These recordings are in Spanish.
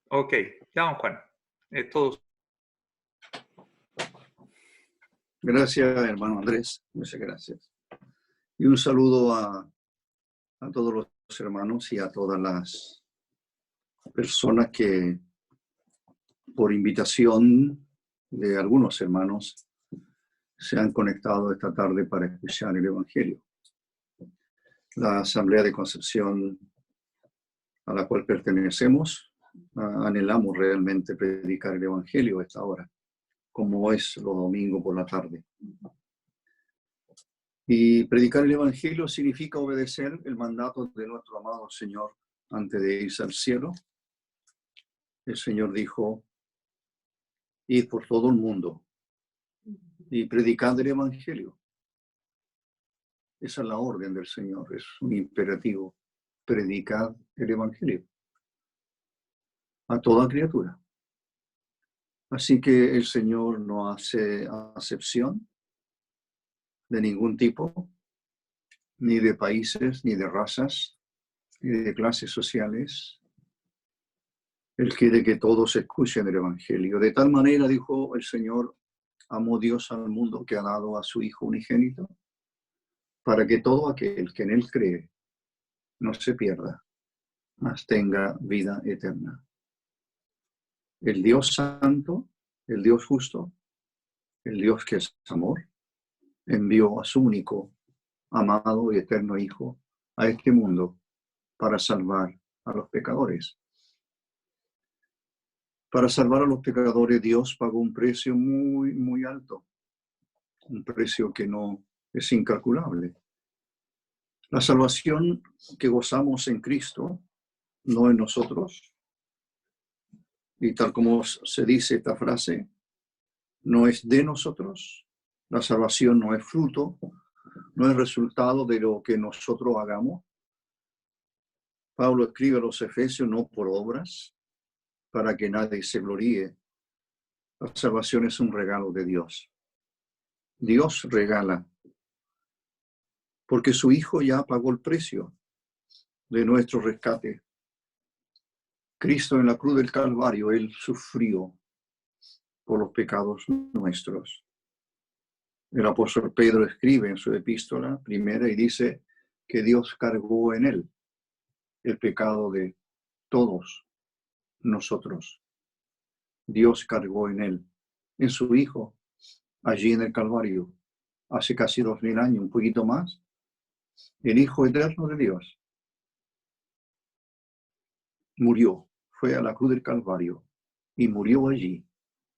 Ok, ya, don Juan. Todos. Gracias, hermano Andrés. Muchas gracias. Y un saludo a todos los hermanos y a todas las personas que, por invitación de algunos hermanos, se han conectado esta tarde para escuchar el Evangelio. La Asamblea de Concepción a la cual pertenecemos, anhelamos realmente predicar el Evangelio a esta hora, como es los domingos por la tarde. Y predicar el Evangelio significa obedecer el mandato de nuestro amado Señor antes de irse al cielo. El Señor dijo: id por todo el mundo y predicad el Evangelio. Esa es la orden del Señor, es un imperativo. Predicad el Evangelio a toda criatura. Así que el Señor no hace acepción de ningún tipo, ni de países, ni de razas, ni de clases sociales. Él quiere que todos escuchen el Evangelio. De tal manera, dijo el Señor, amó Dios al mundo que ha dado a su Hijo unigénito, para que todo aquel que en Él cree no se pierda, mas tenga vida eterna. El Dios santo, el Dios justo, el Dios que es amor, envió a su único, amado y eterno Hijo a este mundo para salvar a los pecadores. Para salvar a los pecadores, Dios pagó un precio muy, muy alto, un precio que no es incalculable. La salvación que gozamos en Cristo, no en nosotros, y tal como se dice esta frase, no es de nosotros. La salvación no es fruto, no es resultado de lo que nosotros hagamos. Pablo escribe a los Efesios: no por obras, para que nadie se gloríe. La salvación es un regalo de Dios. Dios regala, porque su Hijo ya pagó el precio de nuestro rescate. Cristo en la cruz del Calvario, Él sufrió por los pecados nuestros. El apóstol Pedro escribe en su epístola primera y dice que Dios cargó en Él el pecado de todos nosotros. Dios cargó en Él, en su Hijo, allí en el Calvario, hace casi 2000 años, un poquito más. El Hijo eterno de Dios murió, fue a la cruz del Calvario y murió allí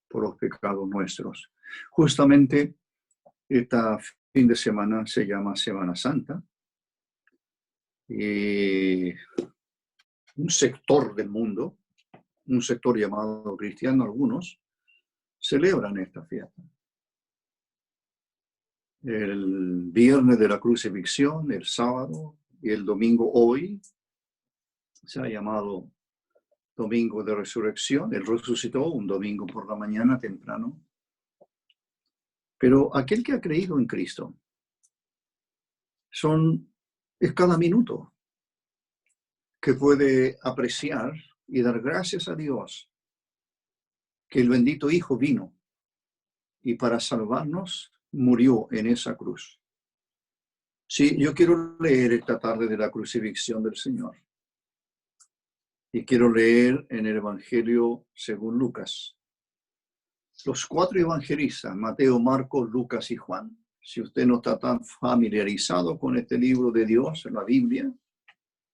por los pecados nuestros. Justamente esta fin de semana se llama Semana Santa y un sector del mundo, un sector llamado cristiano, algunos celebran esta fiesta. El viernes de la crucifixión, el sábado y el domingo hoy se ha llamado Domingo de Resurrección. Él resucitó un domingo por la mañana temprano. Pero aquel que ha creído en Cristo es cada minuto que puede apreciar y dar gracias a Dios que el bendito Hijo vino y para salvarnos murió en esa cruz. Sí, yo quiero leer esta tarde de la crucifixión del Señor. Y quiero leer en el Evangelio según Lucas. Los 4 evangelistas, Mateo, Marcos, Lucas y Juan. Si usted no está tan familiarizado con este libro de Dios, la Biblia,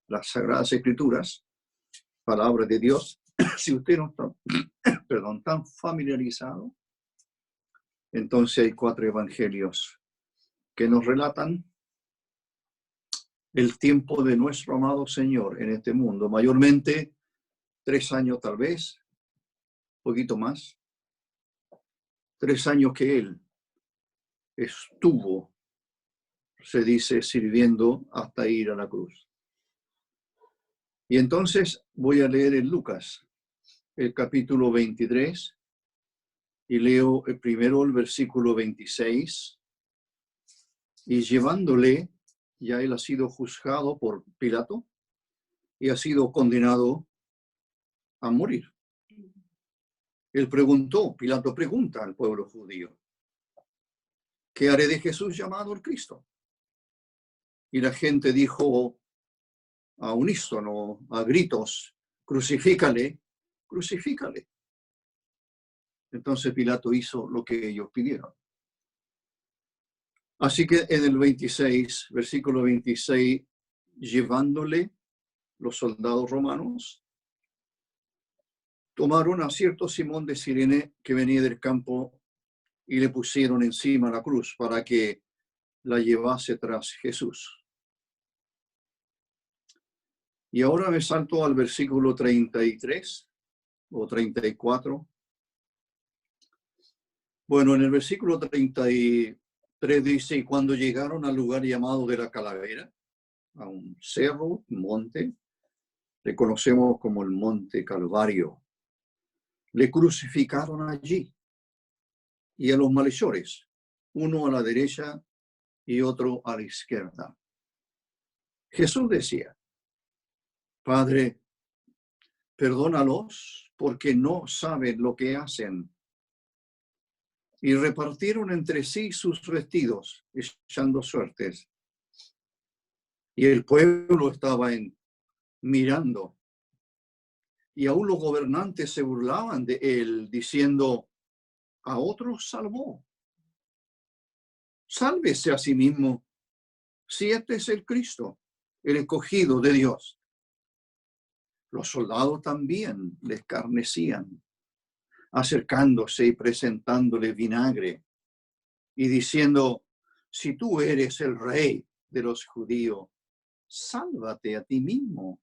las Sagradas Escrituras, palabra de Dios, si usted no está, tan familiarizado, entonces hay 4 evangelios que nos relatan el tiempo de nuestro amado Señor en este mundo, mayormente 3 años tal vez, un poquito más, 3 años que Él estuvo, se dice, sirviendo hasta ir a la cruz. Y entonces voy a leer en Lucas, el capítulo 23, y leo primero el versículo 26, y llevándole, ya él ha sido juzgado por Pilato, y ha sido condenado a morir. Pilato pregunta al pueblo judío, ¿qué haré de Jesús llamado el Cristo? Y la gente dijo a unísono, a gritos, crucifícale, crucifícale. Entonces Pilato hizo lo que ellos pidieron. Así que en el 26, versículo 26, llevándole los soldados romanos, tomaron a cierto Simón de Cirene que venía del campo y le pusieron encima la cruz para que la llevase tras Jesús. Y ahora me salto al versículo 33 o 34. Bueno, en el versículo 33 dice, y cuando llegaron al lugar llamado de la Calavera, a un cerro, un monte, le conocemos como el Monte Calvario, le crucificaron allí y a los malhechores, uno a la derecha y otro a la izquierda. Jesús decía, Padre, perdónalos porque no saben lo que hacen. Y repartieron entre sí sus vestidos, echando suertes. Y el pueblo estaba mirando. Y aún los gobernantes se burlaban de él, diciendo, a otros salvó. Sálvese a sí mismo, si este es el Cristo, el escogido de Dios. Los soldados también le escarnecían, acercándose y presentándole vinagre y diciendo, si tú eres el rey de los judíos, sálvate a ti mismo.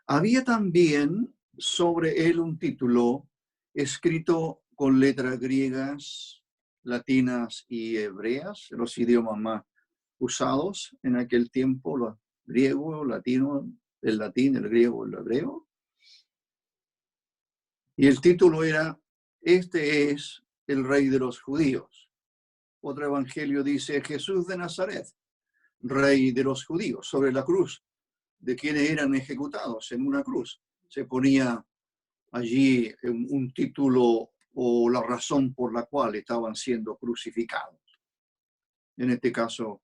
Había también sobre él un título escrito con letras griegas, latinas y hebreas, los idiomas más usados en aquel tiempo, los griego, latino, el latín, el griego, el hebreo. Y el título era, este es el rey de los judíos. Otro evangelio dice, Jesús de Nazaret, rey de los judíos, sobre la cruz, de quienes eran ejecutados en una cruz. Se ponía allí un título o la razón por la cual estaban siendo crucificados. En este caso,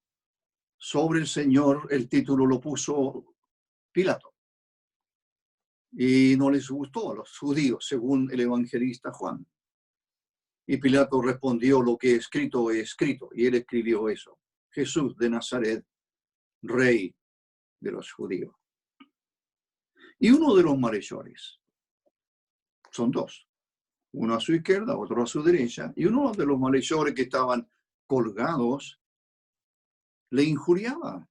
sobre el Señor, el título lo puso Pilato. Y no les gustó a los judíos, según el evangelista Juan. Y Pilato respondió, lo que he escrito, y él escribió eso. Jesús de Nazaret, rey de los judíos. Y uno de los malhechores, son dos, uno a su izquierda, otro a su derecha, y uno de los malhechores que estaban colgados le injuriaba,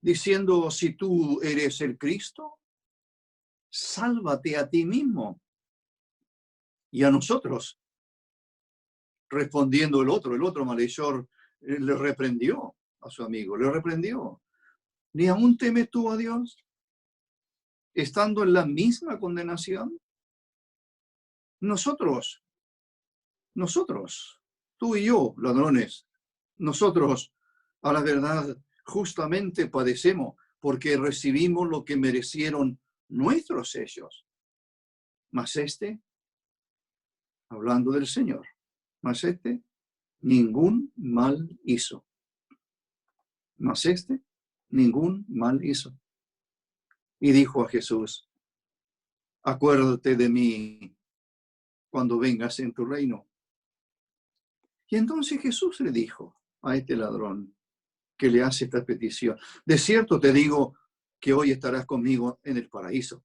diciendo, si tú eres el Cristo, sálvate a ti mismo y a nosotros. Respondiendo el otro malhechor, le reprendió a su amigo, le reprendió. ¿Ni aún temes tú a Dios, estando en la misma condenación? Nosotros, tú y yo, ladrones, nosotros, a la verdad, justamente padecemos porque recibimos lo que merecieron nuestros hechos. Mas hablando del Señor, mas ningún mal hizo. Mas ningún mal hizo. Y dijo a Jesús, acuérdate de mí cuando vengas en tu reino. Y entonces Jesús le dijo a este ladrón que le hace esta petición, de cierto te digo que hoy estarás conmigo en el paraíso.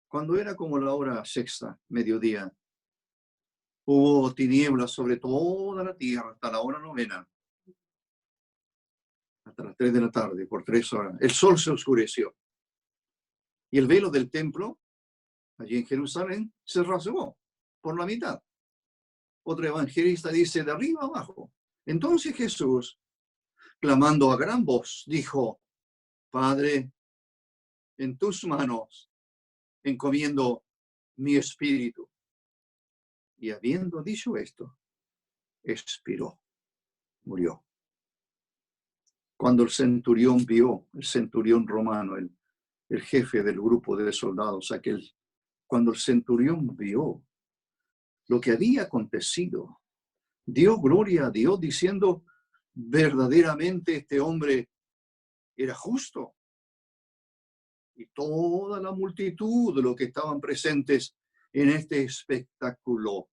Cuando era como la hora sexta, mediodía, hubo tinieblas sobre toda la tierra hasta la hora novena, hasta las 3 de la tarde, por 3 horas. El sol se oscureció. Y el velo del templo, allí en Jerusalén, se rasgó por la mitad. Otro evangelista dice, de arriba abajo. Entonces Jesús, clamando a gran voz, dijo, Padre, en tus manos encomiendo mi espíritu. Y habiendo dicho esto, expiró, murió. Cuando el centurión vio, el centurión romano, el el jefe del grupo de soldados, cuando el centurión vio lo que había acontecido, dio gloria a Dios diciendo, verdaderamente este hombre era justo. Y toda la multitud de los que estaban presentes en este espectáculo,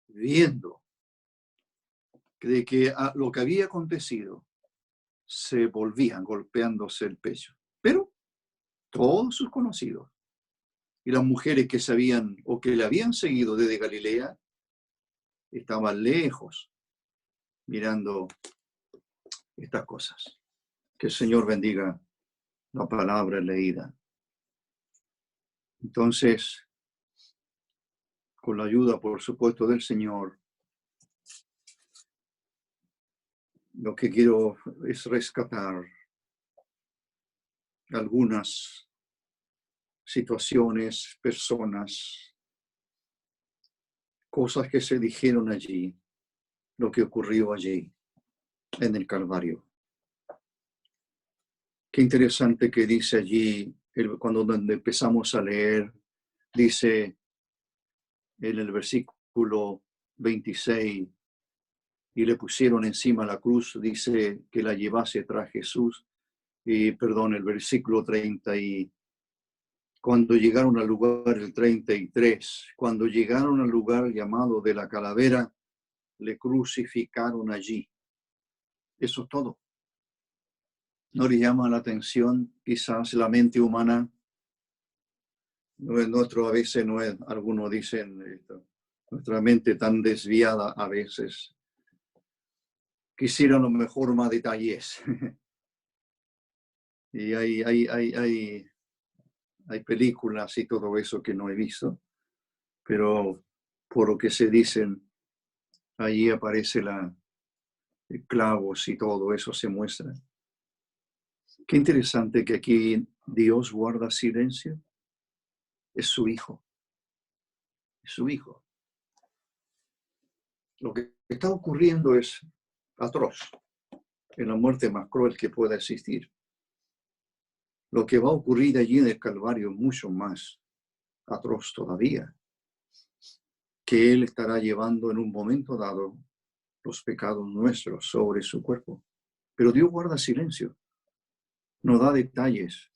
viendo de que lo que había acontecido, se volvían golpeándose el pecho. Pero todos sus conocidos y las mujeres que sabían o que le habían seguido desde Galilea estaban lejos mirando estas cosas. Que el Señor bendiga la palabra leída. Entonces, con la ayuda, por supuesto, del Señor, lo que quiero es rescatar algunas situaciones, personas, cosas que se dijeron allí, lo que ocurrió allí en el Calvario. Qué interesante que dice allí, cuando empezamos a leer, dice en el versículo 26, y le pusieron encima la cruz, dice que la llevase tras Jesús, el versículo 30, y cuando llegaron al lugar, el 33, cuando llegaron al lugar llamado de la calavera, le crucificaron allí. Eso es todo. ¿No le llama la atención quizás la mente humana? A veces no es, algunos dicen, nuestra mente tan desviada a veces. Quisiera a lo mejor más detalles. Y hay películas y todo eso que no he visto, pero por lo que se dicen, allí aparece clavos y todo eso se muestra. Qué interesante que aquí Dios guarda silencio. Es su Hijo. Es su Hijo. Lo que está ocurriendo es atroz. Es la muerte más cruel que pueda existir. Lo que va a ocurrir allí en el Calvario es mucho más atroz todavía, que Él estará llevando en un momento dado los pecados nuestros sobre su cuerpo. Pero Dios guarda silencio, no da detalles,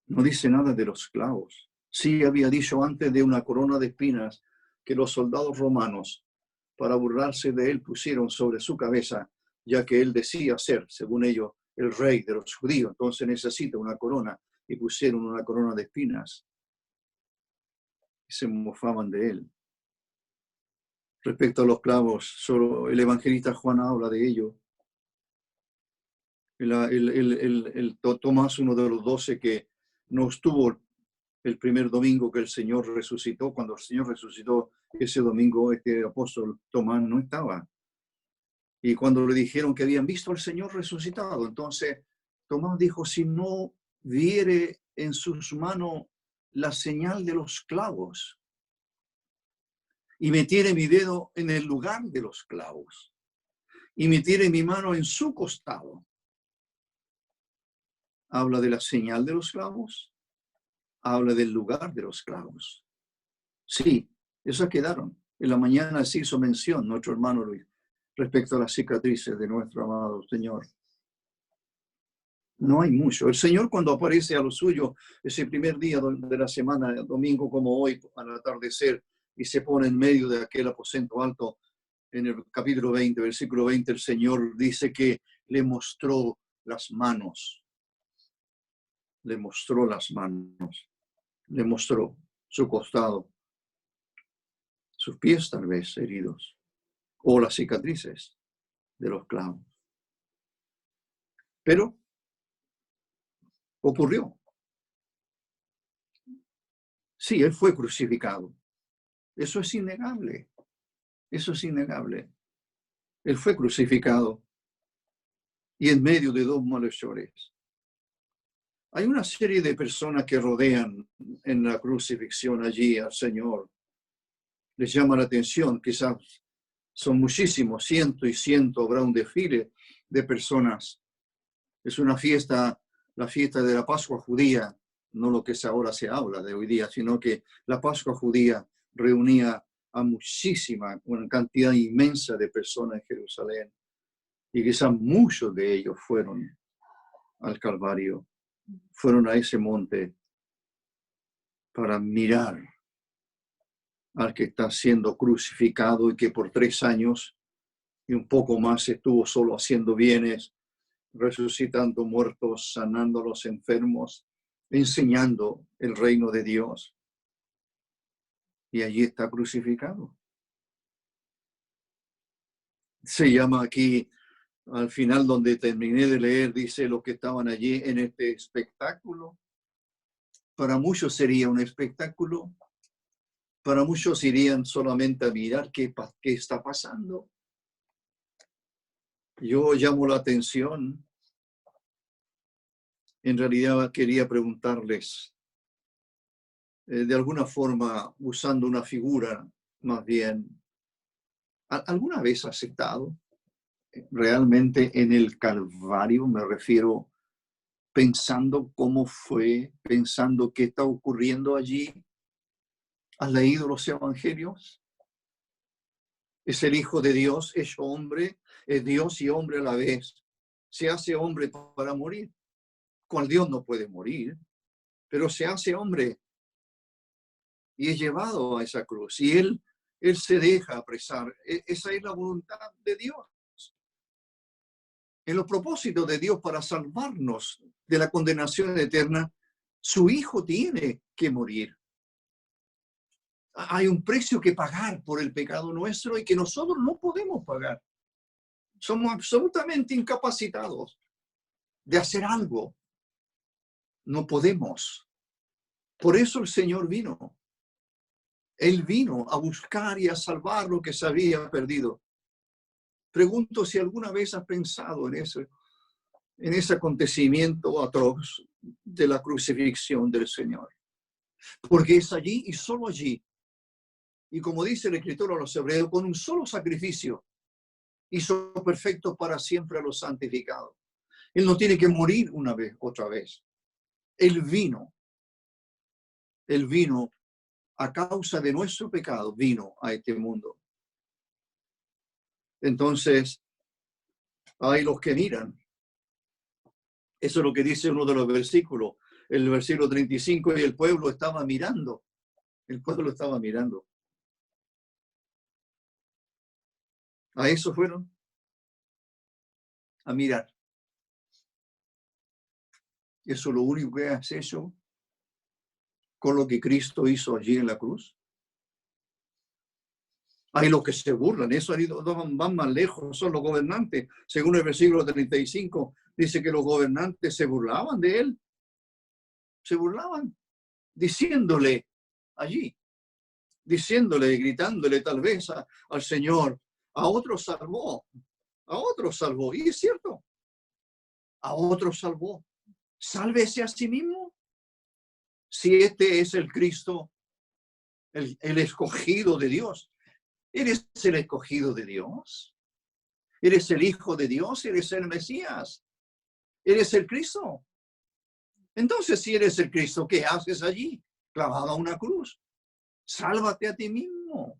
no dice nada de los clavos. Sí había dicho antes de una corona de espinas que los soldados romanos, para burlarse de Él, pusieron sobre su cabeza, ya que Él decía ser, según ellos, el rey de los judíos. Entonces necesita una corona, y pusieron una corona de espinas. Y se mofaban de Él. Respecto a los clavos, solo el evangelista Juan habla de ello. Tomás, uno de los 12 que no estuvo el primer domingo que el Señor resucitó, cuando el Señor resucitó ese domingo, este apóstol Tomás no estaba. Y cuando le dijeron que habían visto al Señor resucitado, entonces Tomás dijo, si no viere en sus manos la señal de los clavos, y metiere mi dedo en el lugar de los clavos, y metiere mi mano en su costado. Habla de la señal de los clavos, habla del lugar de los clavos. Sí, esas quedaron. En la mañana se hizo mención, nuestro hermano Luis, respecto a las cicatrices de nuestro amado Señor. No hay mucho. El Señor, cuando aparece a lo suyo, ese primer día de la semana, domingo como hoy, al atardecer, y se pone en medio de aquel aposento alto, en el capítulo 20, versículo 20, el Señor dice que le mostró las manos. Le mostró las manos. Le mostró su costado. Sus pies tal vez heridos. O las cicatrices de los clavos. Pero ocurrió. Sí, Él fue crucificado. Eso es innegable. Eso es innegable. Él fue crucificado. Y en medio de dos malhechores. Hay una serie de personas que rodean en la crucifixión allí al Señor. Les llama la atención, quizás son muchísimos, cientos y cientos, habrá un desfile de personas. Es una fiesta la fiesta de la Pascua judía, no lo que ahora se habla de hoy día, sino que la Pascua judía reunía a una cantidad inmensa de personas en Jerusalén, y quizás muchos de ellos fueron al Calvario, fueron a ese monte para mirar al que está siendo crucificado y que por 3 años y un poco más estuvo solo haciendo bienes, resucitando muertos, sanando a los enfermos, enseñando el reino de Dios. Y allí está crucificado. Se llama aquí, al final donde terminé de leer, dice los que estaban allí en este espectáculo. Para muchos sería un espectáculo. Para muchos irían solamente a mirar qué está pasando. Yo llamo la atención. En realidad quería preguntarles, de alguna forma, usando una figura más bien, ¿alguna vez has estado realmente en el Calvario? Me refiero pensando cómo fue, pensando qué está ocurriendo allí. ¿Has leído los evangelios? Es el Hijo de Dios, hecho hombre, es Dios y hombre a la vez. Se hace hombre para morir. Cual Dios no puede morir, pero se hace hombre y es llevado a esa cruz. Y él se deja apresar. Esa es la voluntad de Dios. En los propósitos de Dios para salvarnos de la condenación eterna, su Hijo tiene que morir. Hay un precio que pagar por el pecado nuestro y que nosotros no podemos pagar. Somos absolutamente incapacitados de hacer algo. No podemos. Por eso el Señor vino. Él vino a buscar y a salvar lo que se había perdido. Pregunto si alguna vez has pensado en ese acontecimiento atroz de la crucifixión del Señor. Porque es allí y solo allí. Y como dice el escritor a los hebreos, con un solo sacrificio hizo perfecto para siempre a los santificados. Él no tiene que morir otra vez. Él vino a causa de nuestro pecado, vino a este mundo. Entonces, hay los que miran. Eso es lo que dice uno de los versículos, el versículo 35, y el pueblo estaba mirando. El pueblo estaba mirando. A eso fueron, a mirar. Eso es lo único que has hecho con lo que Cristo hizo allí en la cruz. Hay los que se burlan, eso van más lejos, son los gobernantes. Según el versículo 35, dice que los gobernantes se burlaban de él. Se burlaban, diciéndole allí, gritándole tal vez al Señor, a otros salvó, y es cierto, a otros salvó. Sálvese a sí mismo. Si este es el Cristo, el escogido de Dios. ¿Eres el escogido de Dios? ¿Eres el Hijo de Dios? ¿Eres el Mesías? ¿Eres el Cristo? Entonces, si eres el Cristo, ¿qué haces allí? Clavado a una cruz. Sálvate a ti mismo.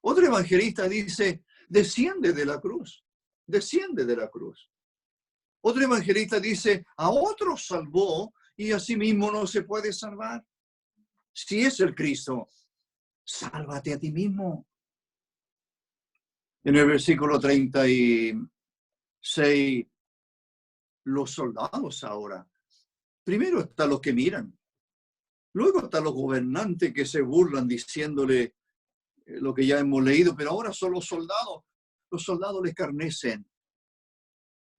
Otro evangelista dice, desciende de la cruz. Desciende de la cruz. Otro evangelista dice, a otros salvó y a sí mismo no se puede salvar. Si es el Cristo, sálvate a ti mismo. En el versículo 36, los soldados ahora. Primero están los que miran. Luego están los gobernantes que se burlan diciéndole lo que ya hemos leído, pero ahora son los soldados. Los soldados le escarnecen.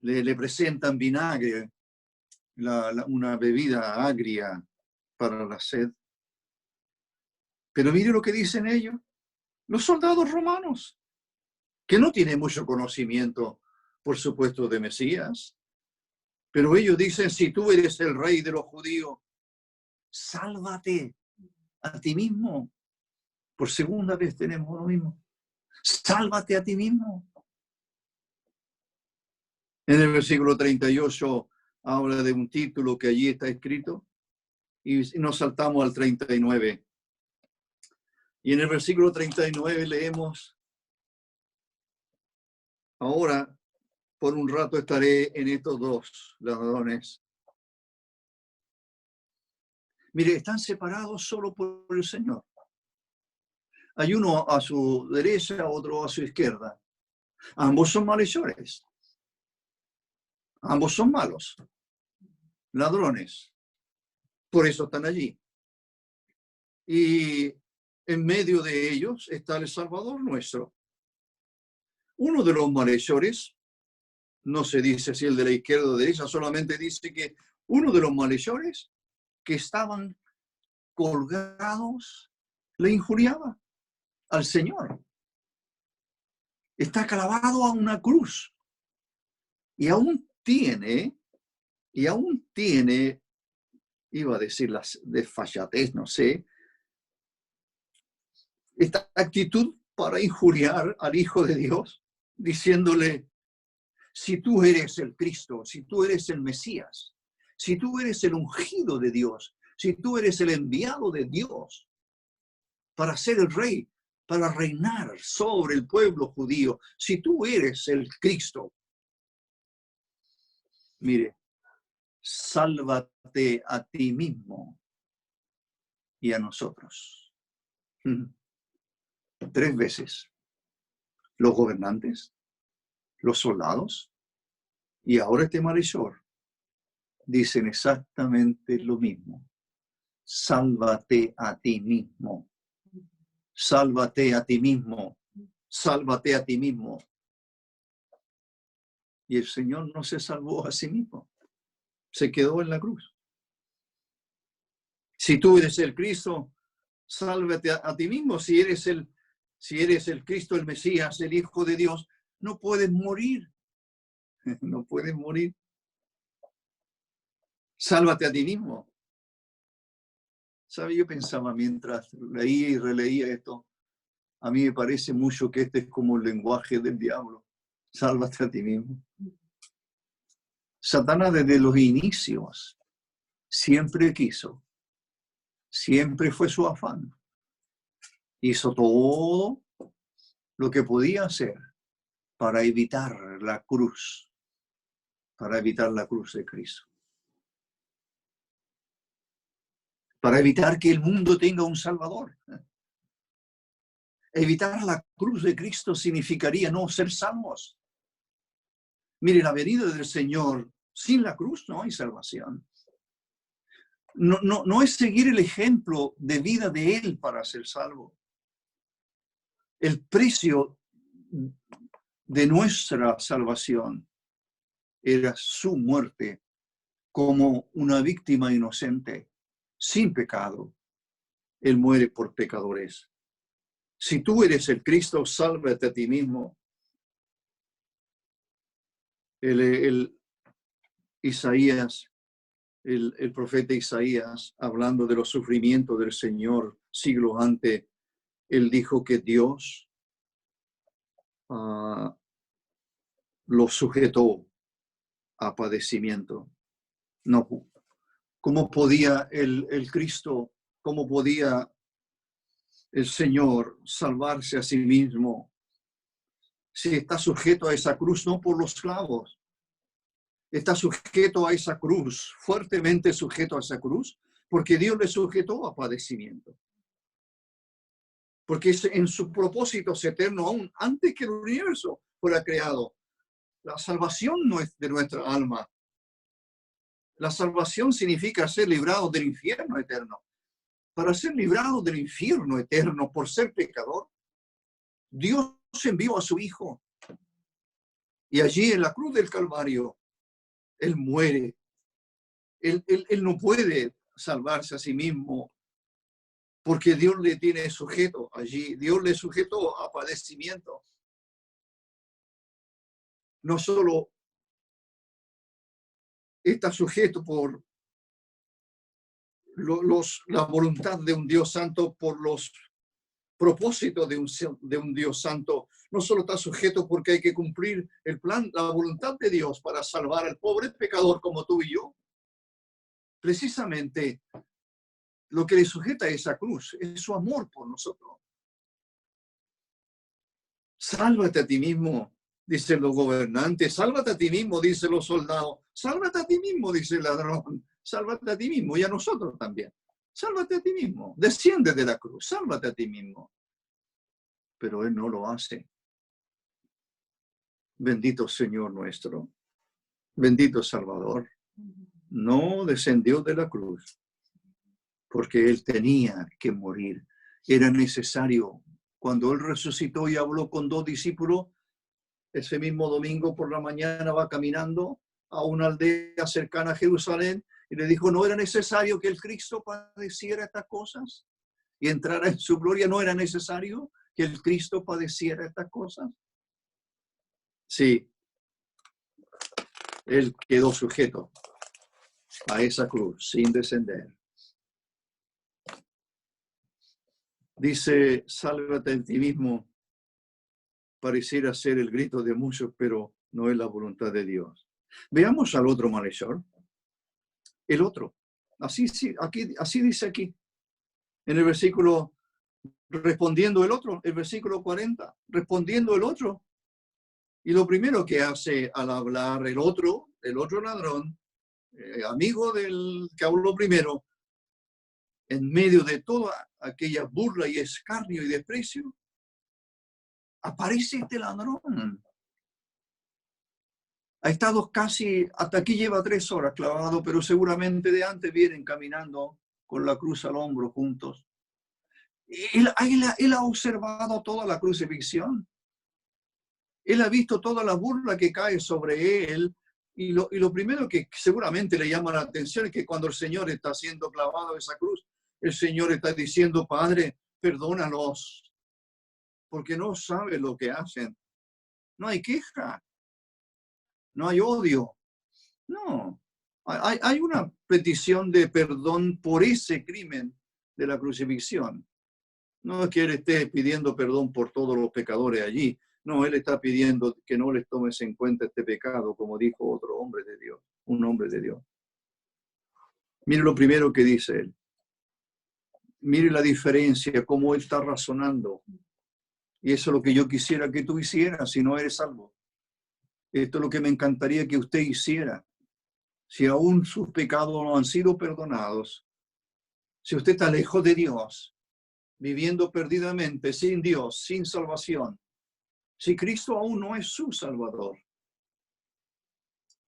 Le presentan vinagre, una bebida agria para la sed. Pero mire lo que dicen ellos. Los soldados romanos, que no tienen mucho conocimiento, por supuesto, de Mesías. Pero ellos dicen, si tú eres el rey de los judíos, sálvate a ti mismo. Por segunda vez tenemos lo mismo. Sálvate a ti mismo. En el versículo 38 habla de un título que allí está escrito, y nos saltamos al 39. Y en el versículo 39 leemos: ahora, por un rato estaré en estos dos ladrones. Mire, están separados solo por el Señor. Hay uno a su derecha, otro a su izquierda. Ambos son malhechores. Ambos son malos. Ladrones. Por eso están allí. Y en medio de ellos está el Salvador nuestro. Uno de los malhechores, no se dice si el de la izquierda o derecha, solamente dice que uno de los malhechores que estaban colgados le injuriaba al Señor. Está clavado a una cruz y aún tiene, iba a decir la desfachatez, no sé, esta actitud para injuriar al Hijo de Dios, diciéndole: si tú eres el Cristo, si tú eres el Mesías, si tú eres el ungido de Dios, si tú eres el enviado de Dios para ser el rey, para reinar sobre el pueblo judío, si tú eres el Cristo, mire, sálvate a ti mismo y a nosotros. 3 veces. Los gobernantes, los soldados y ahora este malhechor dicen exactamente lo mismo. Sálvate a ti mismo. Sálvate a ti mismo. Sálvate a ti mismo. Y el Señor no se salvó a sí mismo. Se quedó en la cruz. Si tú eres el Cristo, sálvate a ti mismo. Si eres el Cristo, el Mesías, el Hijo de Dios, no puedes morir. No puedes morir. Sálvate a ti mismo. ¿Sabe? Yo pensaba mientras leía y releía esto, a mí me parece mucho que este es como el lenguaje del diablo. Sálvate a ti mismo. Satanás desde los inicios siempre quiso, siempre fue su afán. Hizo todo lo que podía hacer para evitar la cruz de Cristo. Para evitar que el mundo tenga un Salvador. Evitar la cruz de Cristo significaría no ser salvos. Mire, la venida del Señor, sin la cruz no hay salvación. No es seguir el ejemplo de vida de Él para ser salvo. El precio de nuestra salvación era su muerte como una víctima inocente, sin pecado. Él muere por pecadores. Si tú eres el Cristo, sálvate a ti mismo. El profeta Isaías, hablando de los sufrimientos del Señor siglos antes, él dijo que Dios lo sujetó a padecimiento. No, ¿cómo podía el Cristo, cómo podía el Señor salvarse a sí mismo si está sujeto a esa cruz, no por los clavos? Está sujeto a esa cruz, fuertemente sujeto a esa cruz, porque Dios le sujetó a padecimiento. Porque en sus propósitos eternos, aún antes que el universo fuera creado, la salvación no es de nuestra alma. La salvación significa ser librado del infierno eterno. Para ser librado del infierno eterno por ser pecador, Dios envió a su Hijo. Y allí en la cruz del Calvario, Él muere. Él no puede salvarse a sí mismo porque Dios le tiene sujeto allí. Dios le sujetó a padecimiento. No solo está sujeto por la voluntad de un Dios santo, por los propósito de un Dios santo no solo está sujeto porque hay que cumplir el plan, la voluntad de Dios para salvar al pobre pecador como tú y yo. Precisamente lo que le sujeta a esa cruz es su amor por nosotros. Sálvate a ti mismo, dicen los gobernantes. Sálvate a ti mismo, dicen los soldados. Sálvate a ti mismo, dice el ladrón. Sálvate a ti mismo y a nosotros también. Sálvate a ti mismo. Desciende de la cruz. Sálvate a ti mismo. Pero Él no lo hace. Bendito Señor nuestro. Bendito Salvador. No descendió de la cruz porque Él tenía que morir. Era necesario. Cuando Él resucitó y habló con 2 discípulos, ese mismo domingo por la mañana va caminando a una aldea cercana a Jerusalén y le dijo, ¿no era necesario que el Cristo padeciera estas cosas y entrara en su gloria? ¿No era necesario que el Cristo padeciera estas cosas? Sí, Él quedó sujeto a esa cruz sin descender. Dice, sálvate en ti mismo. Pareciera ser el grito de muchos, pero no es la voluntad de Dios. Veamos al otro malhechor. El otro. Así dice aquí. En el versículo, respondiendo el otro, el versículo 40, respondiendo el otro. Y lo primero que hace al hablar el otro ladrón, amigo del que habló primero, en medio de toda aquella burla y escarnio y desprecio, aparece este ladrón. Ha estado casi, hasta aquí lleva 3 horas clavado, pero seguramente de antes vienen caminando con la cruz al hombro juntos. Él ha observado toda la crucifixión. Él ha visto toda la burla que cae sobre él. Y lo primero que seguramente le llama la atención es que cuando el Señor está siendo clavado en esa cruz, el Señor está diciendo, Padre, perdónalos, porque no saben lo que hacen. No hay queja, no hay odio. No, hay una petición de perdón por ese crimen de la crucifixión. No es que Él esté pidiendo perdón por todos los pecadores allí. No, Él está pidiendo que no les tomes en cuenta este pecado, como dijo otro hombre de Dios, un hombre de Dios. Mire lo primero que dice Él. Mire la diferencia, cómo Él está razonando. Y eso es lo que yo quisiera que tú hicieras si no eres salvo. Esto es lo que me encantaría que usted hiciera. Si aún sus pecados no han sido perdonados, si usted está lejos de Dios, viviendo perdidamente, sin Dios, sin salvación, si Cristo aún no es su Salvador,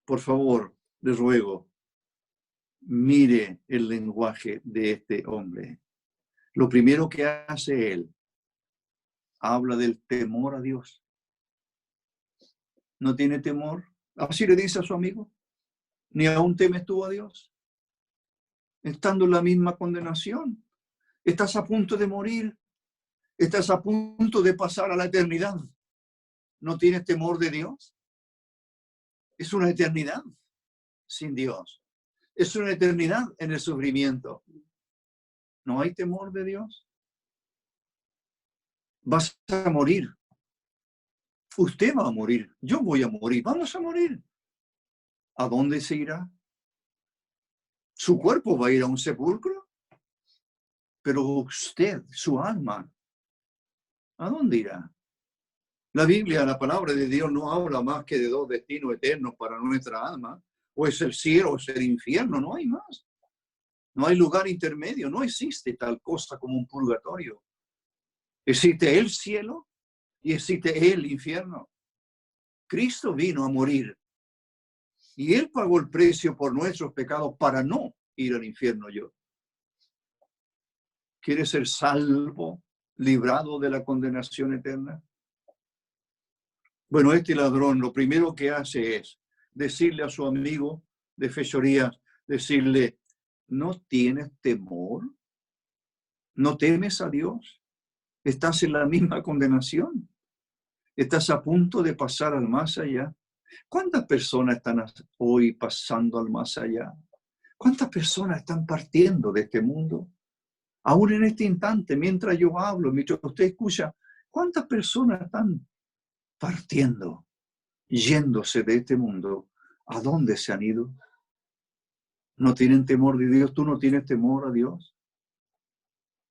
por favor, les ruego, mire el lenguaje de este hombre. Lo primero que hace él, habla del temor a Dios. ¿No tiene temor? Así le dice a su amigo. ¿Ni aún temes tú a Dios? Estando en la misma condenación. Estás a punto de morir. Estás a punto de pasar a la eternidad. ¿No tienes temor de Dios? Es una eternidad sin Dios. Es una eternidad en el sufrimiento. ¿No hay temor de Dios? Vas a morir. Usted va a morir. Yo voy a morir. Vamos a morir. ¿A dónde se irá? Su cuerpo va a ir a un sepulcro. Pero usted, su alma, ¿a dónde irá? La Biblia, la palabra de Dios, no habla más que de 2 destinos eternos para nuestra alma. O es el cielo o es el infierno. No hay más. No hay lugar intermedio. No existe tal cosa como un purgatorio. Existe el cielo y existe el infierno. Cristo vino a morir y Él pagó el precio por nuestros pecados para no ir al infierno yo. ¿Quiere ser salvo, librado de la condenación eterna? Bueno, este ladrón lo primero que hace es decirle a su amigo de fechorías, decirle, ¿no tienes temor? ¿No temes a Dios? ¿Estás en la misma condenación? ¿Estás a punto de pasar al más allá? ¿Cuántas personas están hoy pasando al más allá? ¿Cuántas personas están partiendo de este mundo? Aún en este instante, mientras yo hablo, mientras usted escucha, ¿cuántas personas están partiendo, yéndose de este mundo? ¿A dónde se han ido? ¿No tienen temor de Dios? ¿Tú no tienes temor a Dios?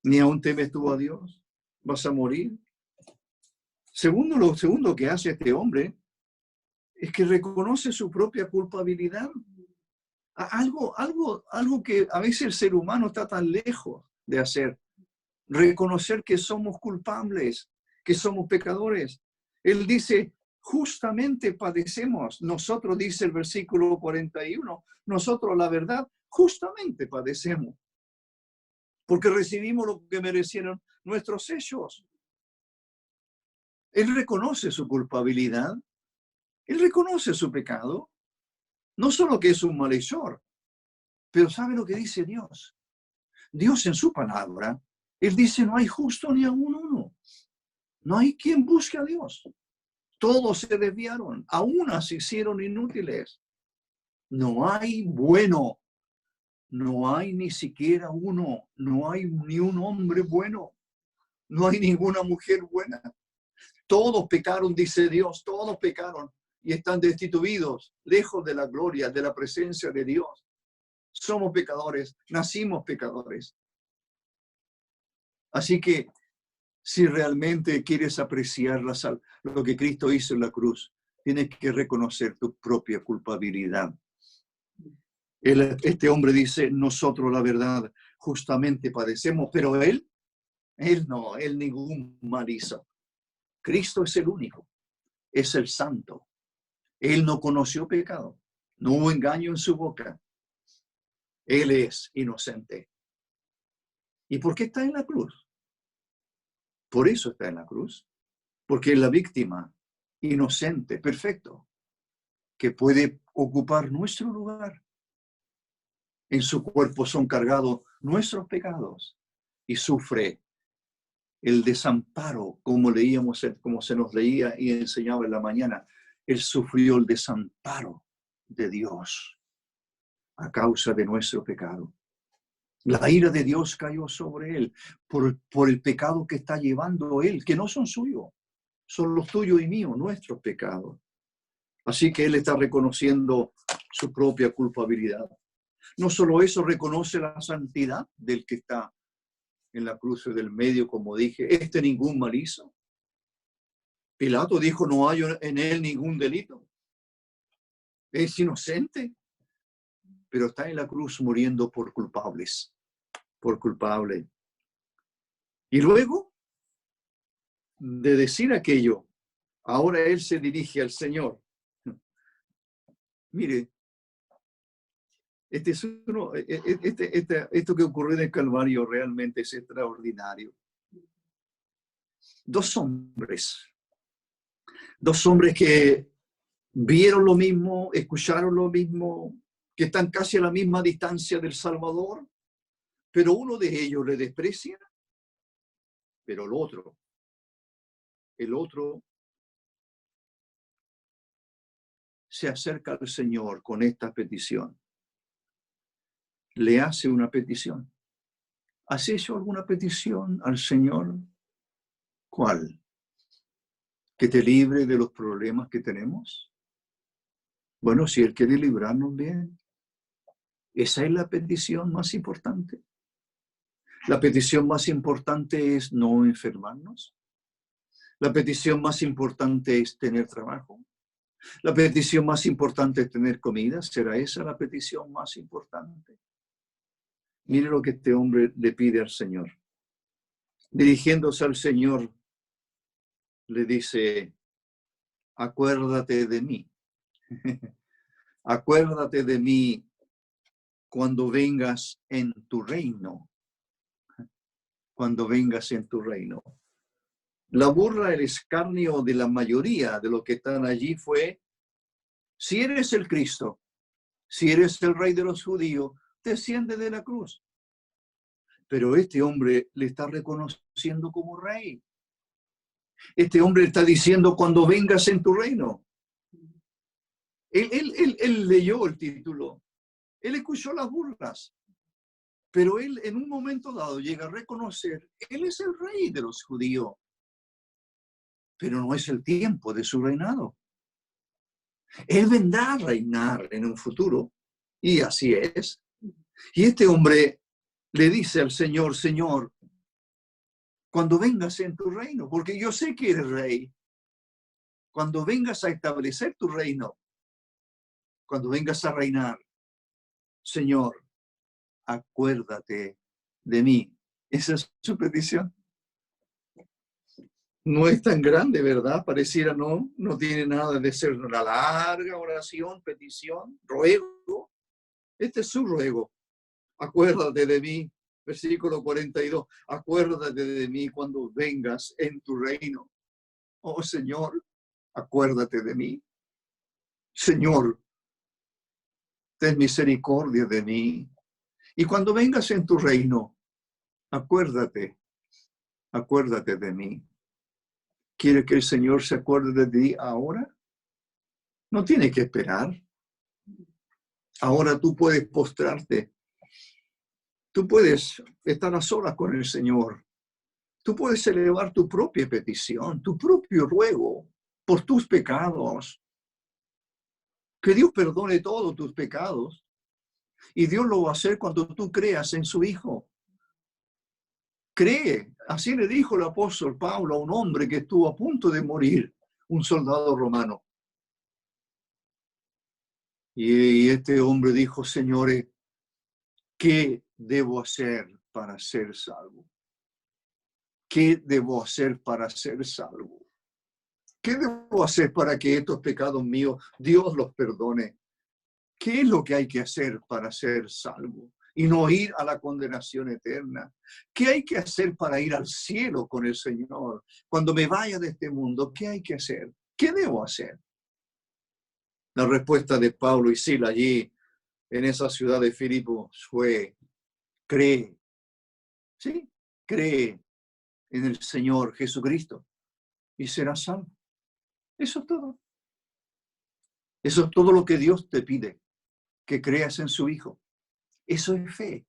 ¿Ni aún temes tú a Dios? ¿Vas a morir? Lo segundo que hace este hombre es que reconoce su propia culpabilidad. Algo que a veces el ser humano está tan lejos de hacer. Reconocer que somos culpables, que somos pecadores. Él dice, justamente padecemos. Nosotros, dice el versículo 41, nosotros la verdad, justamente padecemos. Porque recibimos lo que merecieron nuestros hechos. Él reconoce su culpabilidad. Él reconoce su pecado. No solo que es un malhechor, pero ¿sabe lo que dice Dios? Dios en su palabra, Él dice, no hay justo ni aún uno. No hay quien busque a Dios. Todos se desviaron, aún se hicieron inútiles. No hay bueno. No hay ni siquiera uno. No hay ni un hombre bueno. No hay ninguna mujer buena. Todos pecaron, dice Dios, todos pecaron y están destituidos, lejos de la gloria, de la presencia de Dios. Somos pecadores, nacimos pecadores. Así que si realmente quieres apreciar lo que Cristo hizo en la cruz, tienes que reconocer tu propia culpabilidad. Este hombre dice, nosotros la verdad justamente padecemos, pero él no, él ningún mal hizo. Cristo es el único, es el santo. Él no conoció pecado, no hubo engaño en su boca. Él es inocente. ¿Y por qué está en la cruz? Por eso está en la cruz. Porque es la víctima inocente, perfecto, que puede ocupar nuestro lugar. En su cuerpo son cargados nuestros pecados y sufre el desamparo, como leíamos, como se nos leía y enseñaba en la mañana. Él sufrió el desamparo de Dios a causa de nuestro pecado. La ira de Dios cayó sobre él por el pecado que está llevando él, que no son suyos, son los tuyos y míos, nuestros pecados. Así que él está reconociendo su propia culpabilidad. No solo eso, reconoce la santidad del que está en la cruz del medio, como dije, ningún mal hizo. Pilato dijo, no hay en él ningún delito. Es inocente, pero está en la cruz muriendo por culpables, por culpable. Y luego de decir aquello, ahora él se dirige al Señor. Mire, esto que ocurrió en el Calvario realmente es extraordinario. Dos hombres que vieron lo mismo, escucharon lo mismo, que están casi a la misma distancia del Salvador, pero uno de ellos le desprecia, pero el otro se acerca al Señor con esta petición. Le hace una petición. ¿Has hecho alguna petición al Señor? ¿Cuál? ¿Que te libre de los problemas que tenemos? Bueno, si Él quiere librarnos bien, esa es la petición más importante. La petición más importante es no enfermarnos. La petición más importante es tener trabajo. La petición más importante es tener comida. ¿Será esa la petición más importante? Mire lo que este hombre le pide al Señor. Dirigiéndose al Señor, le dice, acuérdate de mí. Acuérdate de mí cuando vengas en tu reino. Cuando vengas en tu reino. La burla, el escarnio de la mayoría de los que están allí fue, si eres el Cristo, si eres el rey de los judíos, desciende de la cruz. Pero este hombre le está reconociendo como rey. Este hombre está diciendo, cuando vengas en tu reino. Él leyó el título. Él escuchó las burlas. Pero él en un momento dado llega a reconocer, él es el rey de los judíos, pero no es el tiempo de su reinado. Él vendrá a reinar en un futuro, y así es. Y este hombre le dice al Señor, Señor, cuando vengas en tu reino, porque yo sé que eres rey, cuando vengas a establecer tu reino, cuando vengas a reinar, Señor, acuérdate de mí. Esa es su petición. No es tan grande, ¿verdad? Pareciera no tiene nada de ser una larga oración, petición, ruego. Este es su ruego. Acuérdate de mí, versículo 42. Acuérdate de mí cuando vengas en tu reino. Oh Señor, acuérdate de mí. Señor, ten misericordia de mí. Y cuando vengas en tu reino, acuérdate de mí. ¿Quiere que el Señor se acuerde de ti ahora? No tiene que esperar. Ahora tú puedes postrarte. Tú puedes estar a solas con el Señor. Tú puedes elevar tu propia petición, tu propio ruego por tus pecados. Que Dios perdone todos tus pecados. Y Dios lo va a hacer cuando tú creas en su Hijo. Cree. Así le dijo el apóstol Pablo a un hombre que estuvo a punto de morir, un soldado romano. Y este hombre dijo, señores, ¿qué debo hacer para ser salvo? ¿Qué debo hacer para ser salvo? ¿Qué debo hacer para que estos pecados míos Dios los perdone? ¿Qué es lo que hay que hacer para ser salvo y no ir a la condenación eterna? ¿Qué hay que hacer para ir al cielo con el Señor? Cuando me vaya de este mundo, ¿qué hay que hacer? ¿Qué debo hacer? La respuesta de Pablo y Sila allí en esa ciudad de Filipos fue, cree, ¿sí? Cree en el Señor Jesucristo y serás salvo. Eso es todo. Eso es todo lo que Dios te pide, que creas en su Hijo. Eso es fe.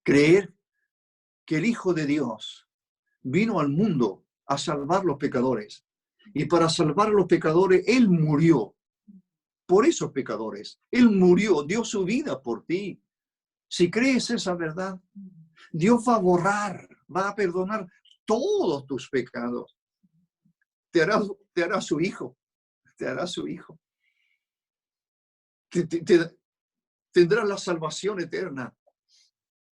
Creer que el Hijo de Dios vino al mundo a salvar los pecadores. Y para salvar a los pecadores, Él murió por esos pecadores. Él murió, dio su vida por ti. Si crees esa verdad, Dios va a borrar, va a perdonar todos tus pecados. Te hará su Hijo. Te hará su Hijo. Tendrás la salvación eterna.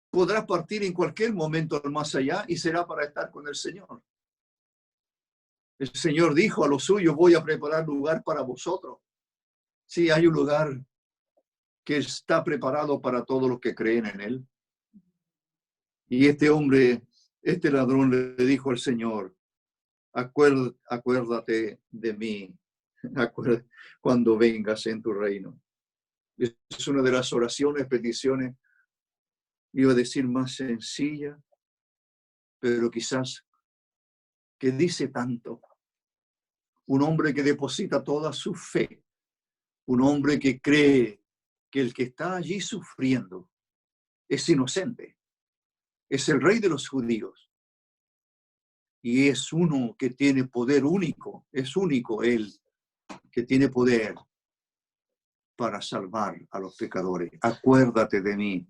Podrás partir en cualquier momento al más allá y será para estar con el Señor. El Señor dijo a los suyos, voy a preparar lugar para vosotros. Sí, hay un lugar que está preparado para todos los que creen en Él. Y este hombre, este ladrón le dijo al Señor, acuérdate de mí cuando vengas en tu reino. Es una de las oraciones, peticiones, iba a decir más sencilla, pero quizás que dice tanto. Un hombre que deposita toda su fe, un hombre que cree que el que está allí sufriendo es inocente, es el rey de los judíos y es uno que tiene poder único, es único él que tiene poder para salvar a los pecadores. Acuérdate de mí.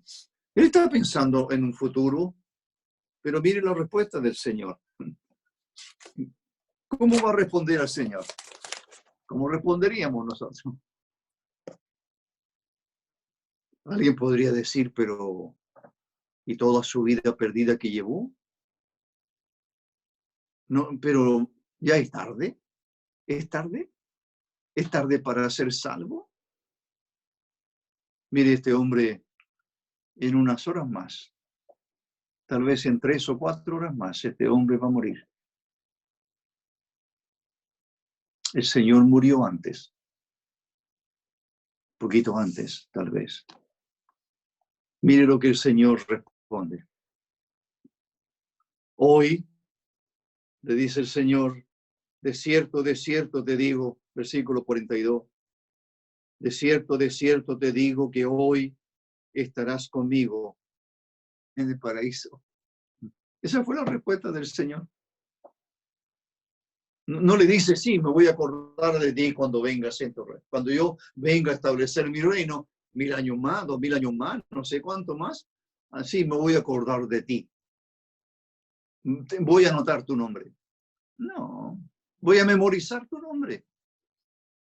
Él está pensando en un futuro, pero mire la respuesta del Señor. ¿Cómo va a responder al Señor? ¿Cómo responderíamos nosotros? Alguien podría decir, pero ¿y toda su vida perdida que llevó? No, pero ya es tarde. ¿Es tarde? ¿Es tarde para ser salvo? Mire, este hombre en unas horas más, tal vez en 3 o 4 horas más, este hombre va a morir. El Señor murió antes, poquito antes, tal vez. Mire lo que el Señor responde. Hoy, le dice el Señor, de cierto te digo, versículo 42, de cierto te digo que hoy estarás conmigo en el paraíso. Esa fue la respuesta del Señor. No le dice, sí, me voy a acordar de ti cuando vengas en tu reino. Cuando yo venga a establecer mi reino, 1000 años más, 2000 años más, no sé cuánto más, así me voy a acordar de ti. Voy a anotar tu nombre. No, voy a memorizar tu nombre.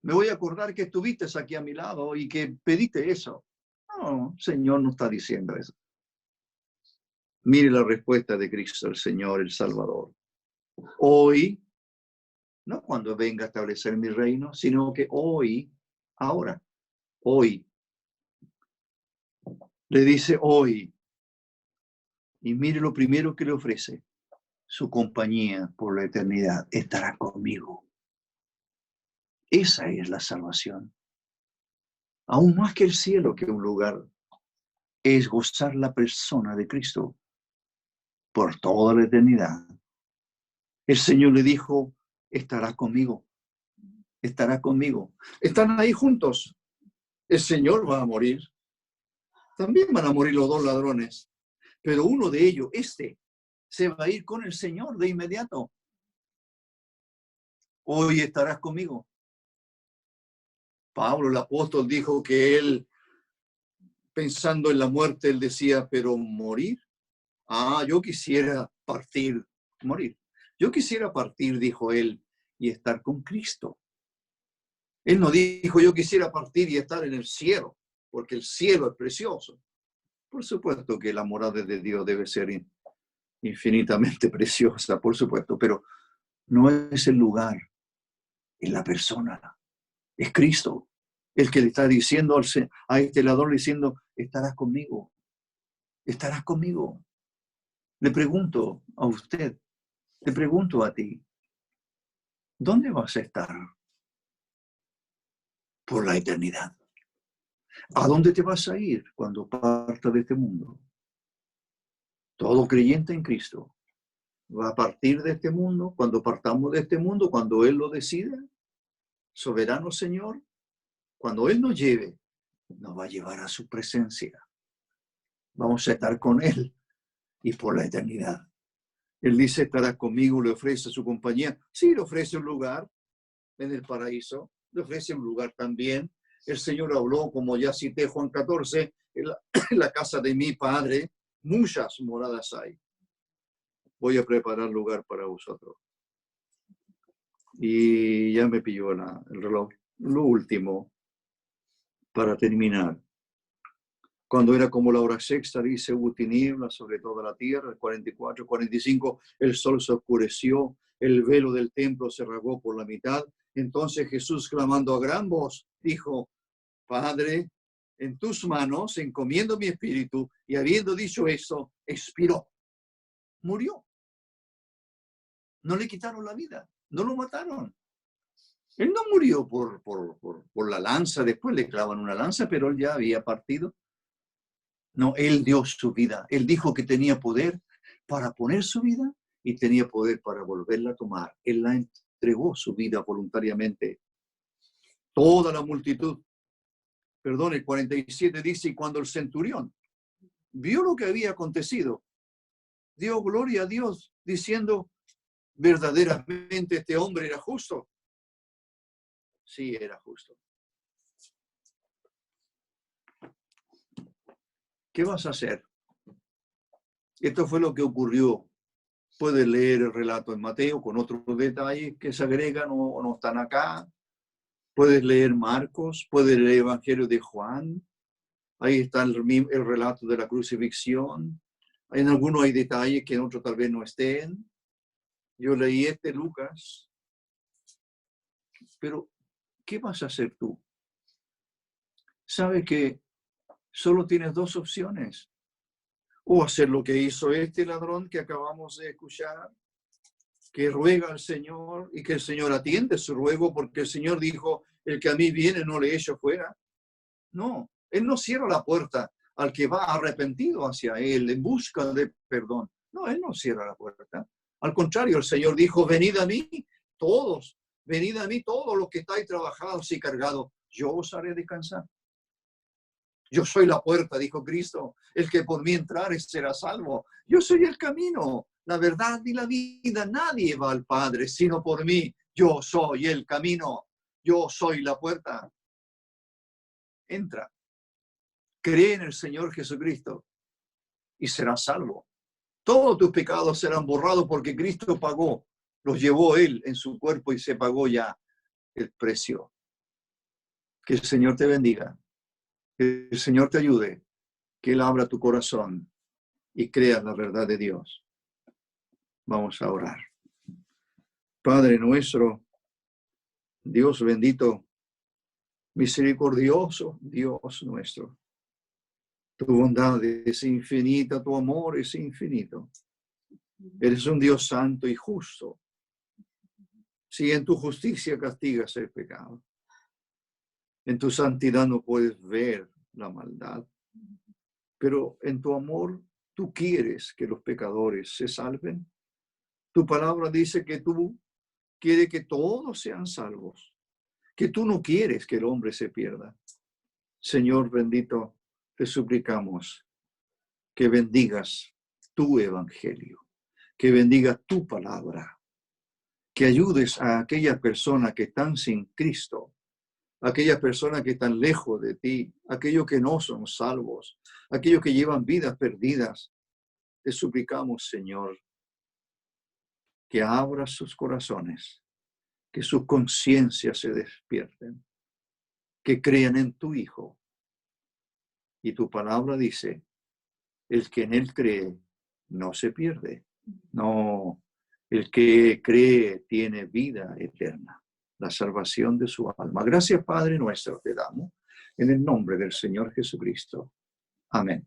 Me voy a acordar que estuviste aquí a mi lado y que pediste eso. No, Señor no está diciendo eso. Mire la respuesta de Cristo, el Señor, el Salvador. Hoy, no cuando venga a establecer mi reino, sino que hoy, ahora, hoy. Le dice hoy. Y mire lo primero que le ofrece. Su compañía por la eternidad estará conmigo. Esa es la salvación. Aún más que el cielo, que un lugar, es gozar la persona de Cristo por toda la eternidad. El Señor le dijo, estará conmigo. Estará conmigo. Están ahí juntos. El Señor va a morir. También van a morir los dos ladrones. Pero uno de ellos, se va a ir con el Señor de inmediato. Hoy estarás conmigo. Pablo, el apóstol, dijo que él, pensando en la muerte, él decía, pero morir. Yo quisiera partir, morir. Yo quisiera partir, dijo él, y estar con Cristo. Él no dijo, yo quisiera partir y estar en el cielo, porque el cielo es precioso. Por supuesto que la morada de Dios debe ser infinitamente preciosa, por supuesto, pero no es el lugar, es la persona, es Cristo, el que le está diciendo a este ladrón, diciendo, estarás conmigo, estarás conmigo. Le pregunto a usted, le pregunto a ti, ¿dónde vas a estar por la eternidad? ¿A dónde te vas a ir cuando partas de este mundo? Todo creyente en Cristo va a partir de este mundo, cuando partamos de este mundo, cuando Él lo decida, soberano Señor, cuando Él nos lleve, nos va a llevar a su presencia. Vamos a estar con Él y por la eternidad. Él dice, estará conmigo, le ofrece su compañía. Sí, le ofrece un lugar en el paraíso, le ofrece un lugar también. El Señor habló, como ya cité Juan 14, en la casa de mi Padre, muchas moradas hay. Voy a preparar lugar para vosotros. Y ya me pilló el reloj. Lo último, para terminar. Cuando era como la hora sexta, dice, hubo tinieblas sobre toda la tierra, el 44, 45, el sol se oscureció, el velo del templo se rasgó por la mitad. Entonces Jesús, clamando a gran voz, dijo, Padre, en tus manos encomiendo mi espíritu. Y habiendo dicho eso, expiró. Murió. No le quitaron la vida, no lo mataron. Él no murió por la lanza, después le clavan una lanza, pero él ya había partido. No, él dio su vida. Él dijo que tenía poder para poner su vida y tenía poder para volverla a tomar. Él la entregó su vida voluntariamente. Toda la multitud. Perdón, el 47 dice, y cuando el centurión vio lo que había acontecido, dio gloria a Dios, diciendo, verdaderamente este hombre era justo. Sí, era justo. ¿Qué vas a hacer? Esto fue lo que ocurrió. Puedes leer el relato en Mateo con otros detalles que se agregan o no están acá. Puedes leer Marcos, puedes leer el Evangelio de Juan. Ahí está el relato de la crucifixión. En algunos hay detalles que en otros tal vez no estén. Yo leí Lucas. Pero, ¿qué vas a hacer tú? Sabes que solo tienes dos opciones. O hacer lo que hizo este ladrón que acabamos de escuchar, que ruega al Señor y que el Señor atiende su ruego, porque el Señor dijo, el que a mí viene no le echo fuera. No, Él no cierra la puerta al que va arrepentido hacia Él, en busca de perdón. No, Él no cierra la puerta. Al contrario, el Señor dijo, venid a mí todos los que estáis trabajados y cargados, yo os haré descansar. Yo soy la puerta, dijo Cristo. El que por mí entrare será salvo. Yo soy el camino, la verdad y la vida. Nadie va al Padre sino por mí. Yo soy el camino. Yo soy la puerta. Entra. Cree en el Señor Jesucristo y serás salvo. Todos tus pecados serán borrados porque Cristo pagó. Los llevó Él en su cuerpo y se pagó ya el precio. Que el Señor te bendiga. Que el Señor te ayude. Que Él abra tu corazón y creas la verdad de Dios. Vamos a orar. Padre nuestro, Dios bendito, misericordioso, Dios nuestro. Tu bondad es infinita, tu amor es infinito. Eres un Dios santo y justo. Si en tu justicia castigas el pecado, en tu santidad no puedes ver la maldad, pero en tu amor tú quieres que los pecadores se salven. Tu palabra dice que tú quieres que todos sean salvos, que tú no quieres que el hombre se pierda. Señor bendito, te suplicamos que bendigas tu evangelio, que bendiga tu palabra, que ayudes a aquellas personas que están sin Cristo, aquellas personas que están lejos de ti, aquellos que no son salvos, aquellos que llevan vidas perdidas. Te suplicamos, Señor, que abras sus corazones, que sus conciencias se despierten, que crean en tu Hijo. Y tu palabra dice, el que en él cree no se pierde. No, el que cree tiene vida eterna, la salvación de su alma. Gracias, Padre nuestro, te damos en el nombre del Señor Jesucristo. Amén.